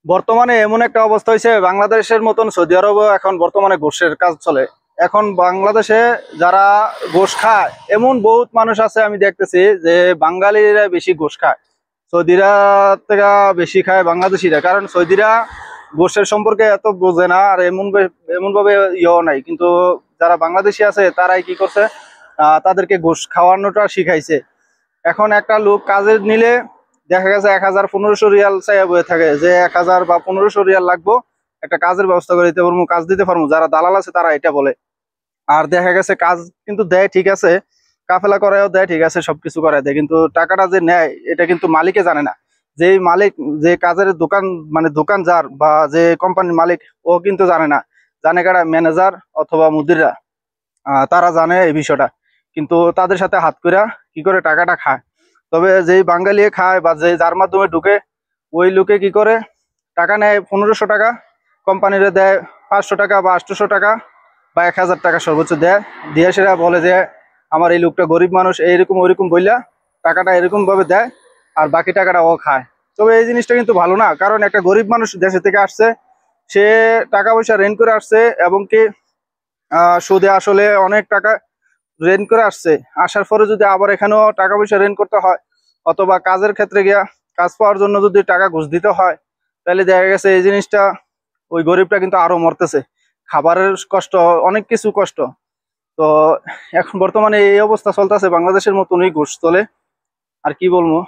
বর্তমানে এমন একটা অবস্থা হয়েছে, বাংলাদেশের মতন সৌদি আরবও এখন বর্তমানে ঘুষের কাজ চলে। এখন বাংলাদেশে যারা ঘুষ খায় এমন বহুত মানুষ আছে, আমি দেখতেছি যে বাঙালিরা বেশি ঘুষ খায়, সৌদিরা থেকে বেশি খায় বাংলাদেশিরা। কারণ সৌদিরা ঘুষের সম্পর্কে এত বোঝে না, আর এমন ভাবে ইয়েও নাই। কিন্তু যারা বাংলাদেশি আছে তারাই কি করছে, তাদেরকে ঘুষ খাওয়ানোটা শিখাইছে। এখন একটা লোক কাজে নিলে দেখা গেছে 1000-1500 রিয়াল চাইয়া বয়ে থাকে, যে 1000 বা 1500 রিয়াল লাগবো একটা কাজের ব্যবস্থা করে দিতে পারবো, কাজ দিতে পারবো। যারা দালাল আছে তারা এটা বলে। আর দেখা গেছে কাজ কিন্তু দেয় ঠিক আছে, কাফেলা করাও দেয় ঠিক আছে, সবকিছু করায় দেয়, কিন্তু টাকাটা যে নেয় এটা কিন্তু মালিকে জানে না। যে মালিক, যে কাজের দোকান মানে দোকান যার বা যে কোম্পানির মালিক, ও কিন্তু জানে না। জানে কারা? ম্যানেজার অথবা মুদিররা। তারা জানে এই বিষয়টা, কিন্তু তাদের সাথে হাত কইরা কি করে টাকাটা খায়। তবে যেই বাঙালি খায় বা যে যার মাধ্যমে ঢুকে, ওই লোকে কি করে টাকা নেয় 1500 টাকা, কোম্পানিরে দেয় 500 টাকা বা 800 টাকা বা 1000 টাকা সর্বোচ্চ দেয়। দিয়ে সেটা বলে যে আমার এই লোকটা গরিব মানুষ, এইরকম ওইরকম বললা টাকাটা এরকম ভাবে দেয়, আর বাকি টাকাটা ও খায়। তবে এই জিনিসটা কিন্তু ভালো না, কারণ একটা গরিব মানুষ দেশে থেকে আসছে, সে টাকা পয়সা রেন্ট করে আসছে, এবং কি সুদে আসলে অনেক টাকা রেন্ট করে আসছে। আসার পরে যদি আবার এখানেও টাকা পয়সা রেন্ট করতে হয়, অথবা কাজের ক্ষেত্রে গিয়া কাজ পাওয়ার জন্য যদি টাকা ঘুষ দিতে হয়, তাহলে দেখা গেছে এই জিনিসটা ওই গরিবটা কিন্তু আরো মরতেছে। খাবারের কষ্ট, অনেক কিছু কষ্ট। তো এখন বর্তমানে এই অবস্থা চলতেছে, বাংলাদেশের মতনই ঘুষ চলে। আর কি বলবো।